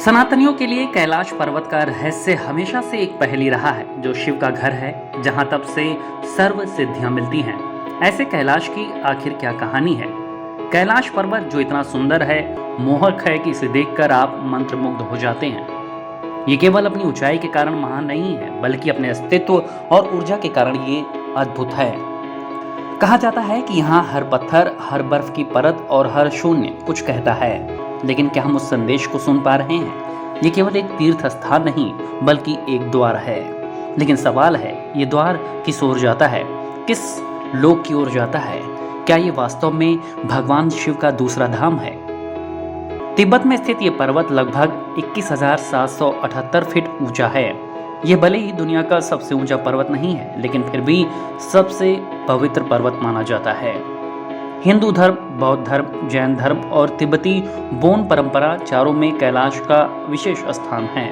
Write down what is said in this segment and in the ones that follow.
सनातनियों के लिए कैलाश पर्वत का रहस्य हमेशा से एक पहेली रहा है, जो शिव का घर है, जहां तब से सर्व सिद्धियां मिलती हैं। ऐसे कैलाश की आखिर क्या कहानी है? कैलाश पर्वत जो इतना सुंदर है, मोहक है कि इसे देखकर आप मंत्रमुग्ध हो जाते हैं। ये केवल अपनी ऊंचाई के कारण महान नहीं है, बल्कि अपने अस्तित्व और ऊर्जा के कारण ये अद्भुत है। कहा जाता है कि यहाँ हर पत्थर, हर बर्फ की परत और हर शून्य कुछ कहता है, लेकिन क्या हम उस संदेश को सुन पा रहे हैं? ये केवल एक तीर्थ स्थान नहीं, बल्कि एक द्वार है। लेकिन सवाल है, ये द्वार किस ओर जाता है? किस लोक की ओर जाता है? क्या ये वास्तव में भगवान शिव का दूसरा धाम है? तिब्बत में स्थित ये पर्वत लगभग 21,778 फीट ऊंचा है। ये भले ही दुनिया का सबसे ऊंचा पर्वत नहीं है, लेकिन फिर भी सबसे पवित्र पर्वत माना जाता है। हिंदू धर्म, बौद्ध धर्म, जैन धर्म और तिब्बती बोन परंपरा चारों में कैलाश का विशेष स्थान है।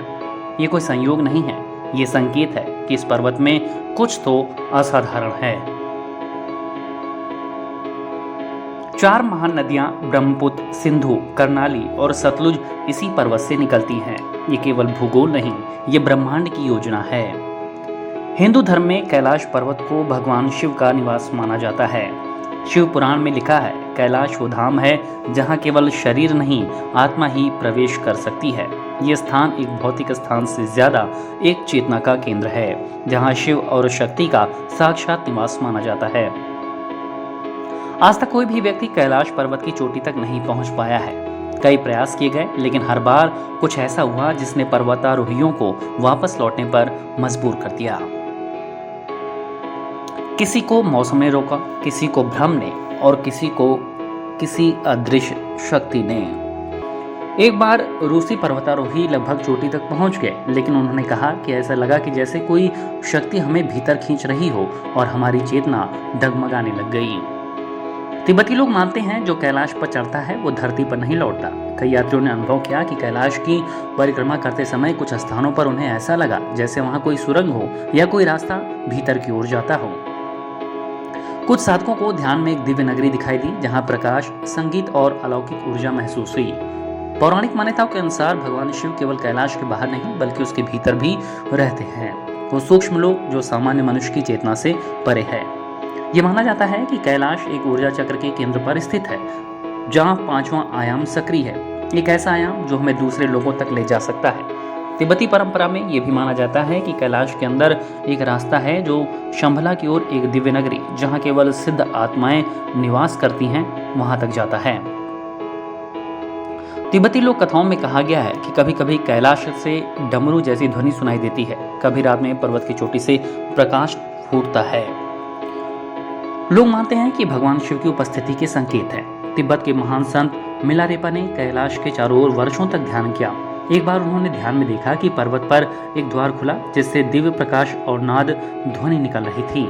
ये कोई संयोग नहीं है, ये संकेत है कि इस पर्वत में कुछ तो असाधारण है। 4 महान नदियां ब्रह्मपुत्र, सिंधु, कर्नाली और सतलुज इसी पर्वत से निकलती हैं। ये केवल भूगोल नहीं, ये ब्रह्मांड की योजना है। हिंदू धर्म में कैलाश पर्वत को भगवान शिव का निवास माना जाता है। शिव पुराण में लिखा है, कैलाश वो धाम है जहाँ केवल शरीर नहीं, आत्मा ही प्रवेश कर सकती है। ये स्थान एक भौतिक स्थान से ज्यादा एक चेतना का केंद्र है, जहाँ शिव और शक्ति का साक्षात निवास माना जाता है। आज तक कोई भी व्यक्ति कैलाश पर्वत की चोटी तक नहीं पहुंच पाया है। कई प्रयास किए गए, लेकिन हर बार कुछ ऐसा हुआ जिसने पर्वतारोहियों को वापस लौटने पर मजबूर कर दिया। किसी को मौसम ने रोका, किसी को भ्रम ने, और किसी को किसी अदृश्य शक्ति ने। एक बार रूसी पर्वतारोही लगभग चोटी तक पहुंच गए, लेकिन उन्होंने कहा कि ऐसा लगा कि जैसे कोई शक्ति हमें भीतर खींच रही हो और हमारी चेतना डगमगाने लग गई। तिब्बती लोग मानते हैं, जो कैलाश पर चढ़ता है वो धरती पर नहीं लौटता। कई यात्रियों ने अनुभव किया कि कैलाश की परिक्रमा करते समय कुछ स्थानों पर उन्हें ऐसा लगा जैसे वहां कोई सुरंग हो या कोई रास्ता भीतर की ओर जाता हो। कुछ साधकों को ध्यान में एक दिव्य नगरी दिखाई दी, जहां प्रकाश, संगीत और अलौकिक ऊर्जा महसूस हुई। पौराणिक मान्यताओं के अनुसार भगवान शिव केवल कैलाश के बाहर नहीं, बल्कि उसके भीतर भी रहते हैं। वो सूक्ष्म लोक जो सामान्य मनुष्य की चेतना से परे है। ये माना जाता है कि कैलाश एक ऊर्जा चक्र के केंद्र पर स्थित है, जहां 5वां आयाम सक्रिय है, एक ऐसा आयाम जो हमें दूसरे लोगों तक ले जा सकता है। तिब्बती परंपरा में यह भी माना जाता है कि कैलाश के अंदर एक रास्ता है जो शंभला की ओर एक दिव्य नगरी, जहां केवल सिद्ध आत्माएं निवास करती हैं, वहां तक जाता है। तिब्बती लोक कथाओं में कहा गया है कि कभी कभी कैलाश से डमरू जैसी ध्वनि सुनाई देती है, कभी रात में पर्वत की चोटी से प्रकाश फूटता है। लोग मानते हैं कि भगवान शिव की उपस्थिति के संकेत है। तिब्बत के महान संत मिलारेपा ने कैलाश के चारों ओर वर्षों तक ध्यान किया। एक बार उन्होंने ध्यान में देखा कि पर्वत पर एक द्वार खुला, जिससे दिव्य प्रकाश और नाद ध्वनि निकल रही थी।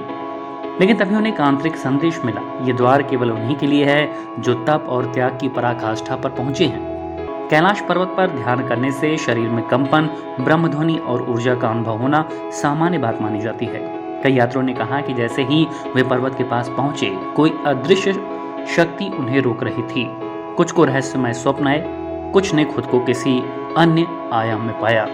लेकिन तभी उन्हें एक आंतरिक संदेश मिला, ये द्वार केवल उन्हीं के लिए है जो तप और त्याग की पराकाष्ठा पर पहुंचे हैं। कैलाश पर्वत पर ध्यान करने से शरीर में कंपन, ब्रह्मध्वनि और ऊर्जा का अनुभव होना सामान्य बात मानी जाती है। कई यात्रियों ने कहा कि जैसे ही वे पर्वत के पास पहुंचे, कोई अदृश्य शक्ति उन्हें रोक रही थी। कुछ को रहस्यमय स्वप्न आए, कुछ ने खुद को किसी अन्य आयाम में पाया।